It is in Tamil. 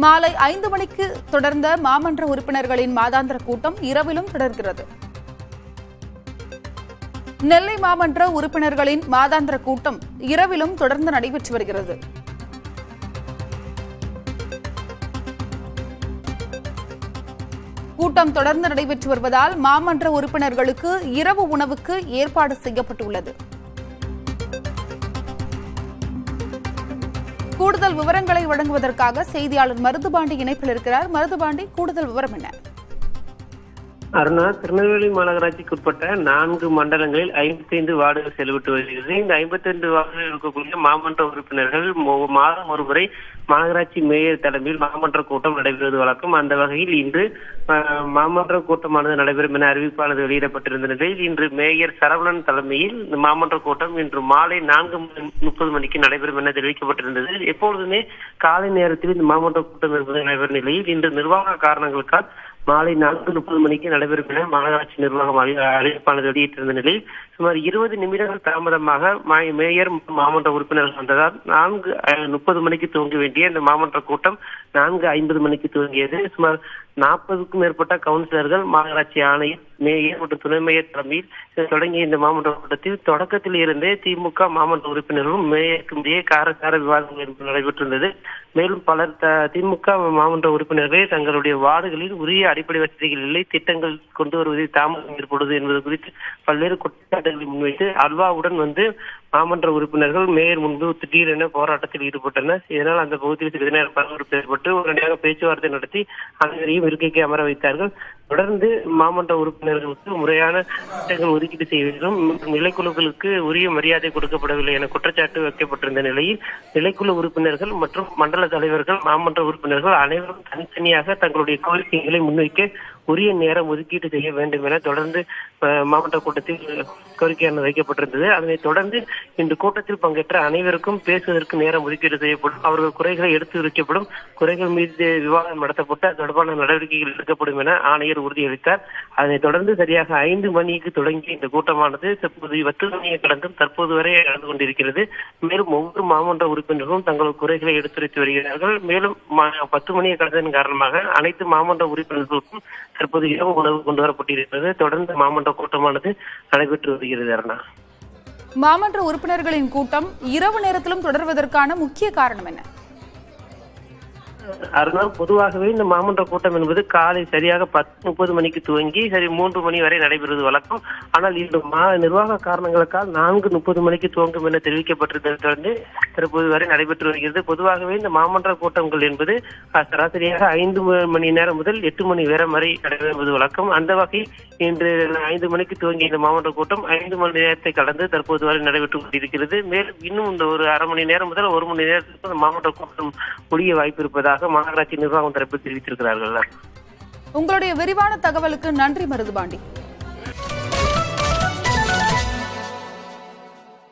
மாலை 5 மணிக்கு தொடர்ந்த மாமன்ற உறுப்பினர்களின் மாதாந்திர கூட்டம் இரவிலும் தொடர்கிறது. நெல்லை மாமன்ற உறுப்பினர்களின் மாதாந்திர கூட்டம் இரவிலும் தொடர்ந்து நடைபெற்று வருகிறது. கூட்டம் தொடர்ந்து நடைபெற்று வருவதால் மாமன்ற உறுப்பினர்களுக்கு இரவு உணவுக்கு ஏற்பாடு செய்யப்பட்டுள்ளது. கூடுதல் விவரங்களை வழங்குவதற்காக செய்தியாளர் மருதுபாண்டி இணைப்பில் இருக்கிறார். மருதுபாண்டி, கூடுதல் விவரம் என்ன? அருணா, திருநெல்வேலி மாநகராட்சிக்கு உட்பட்ட 4 மண்டலங்களில் 55 வார்டுகள் செயல்பட்டு வருகிறது. இந்த 52 வார்டுகளில் இருக்கக்கூடிய மாமன்ற உறுப்பினர்கள் மாதம் ஒருமுறை மாநகராட்சி மேயர் தலைமையில் மாமன்ற கூட்டம் நடைபெறுவது வழக்கம். அந்த வகையில் இன்று மாமன்ற கூட்டமானது நடைபெறும் என அறிவிப்பானது வெளியிடப்பட்டிருந்த நிலையில் இன்று மேயர் சரவணன் தலைமையில் இந்த மாமன்ற கூட்டம் இன்று மாலை 4:30 மணிக்கு நடைபெறும் என தெரிவிக்கப்பட்டிருந்தது. எப்பொழுதுமே காலை நேரத்தில் இந்த மாமன்ற கூட்டம் என்பது நடைபெறும் நிலையில் இன்று நிர்வாக காரணங்களுக்கால் மாலை 4:30 மணிக்கு நடைபெறும் என மாநகராட்சி நிர்வாகம் அறிவிப்பானது வெளியிட்டிருந்த நிலையில் சுமார் 20 நிமிடங்கள் தாமதமாக மேயர் மாமன்ற உறுப்பினர்கள் வந்ததால் 4:30 மணிக்கு துவங்க வேண்டிய இந்த மாமன்ற கூட்டம் 4:50 மணிக்கு துவங்கியது. சுமார் 40க்கும் மேற்பட்ட கவுன்சிலர்கள், மாநகராட்சி ஆணையர், மேயர் மற்றும் துணை மேயர் தலைமையில் தொடங்கிய இந்த மாமன்ற கூட்டத்தில் தொடக்கத்தில் இருந்தே திமுக மாமன்ற உறுப்பினர்களும் மேயருக்கும் இடையே காரசார விவாதங்கள் நடைபெற்றிருந்தது. மேலும் பலர் திமுக மாமன்ற உறுப்பினர்களே தங்களுடைய வார்டுகளில் உரிய அடிப்படை வசதிகள் இல்லை, திட்டங்கள் கொண்டு வருவதில் தாமதம் ஏற்படுவது என்பது குறித்து பல்வேறு குற்றச்சாட்டுகளை முன்வைத்து அல்வாவுடன் மாமன்ற உறுப்பினர்கள் மேயர் முன்பு திடீரென போராட்டத்தில் ஈடுபட்டனர். இதனால் அந்த பகுதியில் சிறிது நேரம் பரபரப்பு ஏற்பட்டு உடனடியாக பேச்சுவார்த்தை நடத்தி அனைவரையும் இருக்கைக்கு அமர வைத்தார்கள். தொடர்ந்து மாமன்ற உறுப்பினர்களுக்கு முறையான திட்டங்கள் ஒதுக்கீடு செய்ய வேண்டும், நிலைக்குழுக்களுக்கு உரிய மரியாதை கொடுக்கப்படவில்லை என குற்றச்சாட்டு வைக்கப்பட்டிருந்த நிலையில் நிலைக்குழு உறுப்பினர்கள் மற்றும் மண்டல தலைவர்கள், மாமன்ற உறுப்பினர்கள் அனைவரும் தனித்தனியாக தங்களுடைய கோரிக்கைகளை முன்வைக்க உரிய நேரம் ஒதுக்கீடு செய்ய வேண்டும் என தொடர்ந்து மாவட்ட கூட்டத்தில் கோரிக்கையானது வைக்கப்பட்டிருந்தது. அதனைத் தொடர்ந்து இந்த கூட்டத்தில் பங்கேற்ற அனைவருக்கும் பேசுவதற்கு நேரம் ஒதுக்கீடு செய்யப்படும், அவர்கள் குறைகளை எடுத்து வைக்கப்படும், குறைகள் மீது விவாதம் நடத்தப்பட்டு அது தொடர்பான நடவடிக்கைகள் எடுக்கப்படும் என ஆணையர் உறுதியளித்தார். அதனைத் தொடர்ந்து சரியாக 5 மணிக்கு தொடங்கிய இந்த கூட்டமானது தற்போது 10 மணியை கடந்தும் தற்போது வரை நடந்து கொண்டிருக்கிறது. மேலும் ஒவ்வொரு மாமன்ற உறுப்பினர்களும் தங்கள் குறைகளை எடுத்துரைத்து வருகிறார்கள். மேலும் 10 மணியை கடந்ததன் காரணமாக அனைத்து மாமன்ற உறுப்பினர்களுக்கும் தற்போது இரவு உணவு கொண்டு வரப்பட்டிருக்கிறது. தொடர்ந்து மாமன்ற கூட்டமானது நடைபெற்று வருகிறது. அருணா, மாமன்ற உறுப்பினர்களின் கூட்டம் இரவு நேரத்திலும் தொடர்வதற்கான முக்கிய காரணம் என்ன? அருணா, பொதுவாகவே இந்த மாமன்ற கூட்டம் என்பது காலை சரியாக 10:30 மணிக்கு துவங்கி 3 மணி வரை நடைபெறுவது வழக்கம். ஆனால் இந்த நிர்வாக காரணங்களுக்கால் 4:30 மணிக்கு துவங்கும் என தெரிவிக்கப்பட்டிருந்ததை தொடர்ந்து தற்போது வரை நடைபெற்று வருகிறது. பொதுவாகவே இந்த மாமன்ற கூட்டங்கள் என்பது சராசரியாக 5 மணி நேரம் முதல் 8 மணி நேரம் வரை நடைபெறுவது வழக்கம். அந்த வகையில் இன்று 5 மணிக்கு துவங்கிய இந்த மாமன்ற கூட்டம் 5 மணி நேரத்தை கடந்து தற்போது வரை நடைபெற்று கொண்டிருக்கிறது. மேலும் இன்னும் இந்த ஒரு அரை மணி நேரம் முதல் 1 மணி நேரத்திற்கு மாமன்ற கூட்டம் முடிய வாய்ப்பு இருப்பதாக மாநகராட்சி நிர்வாகம் தரப்பில் தெரிவித்திருக்கிறார்கள். உங்களுடைய விரிவான தகவலுக்கு நன்றி மருதுபாண்டி.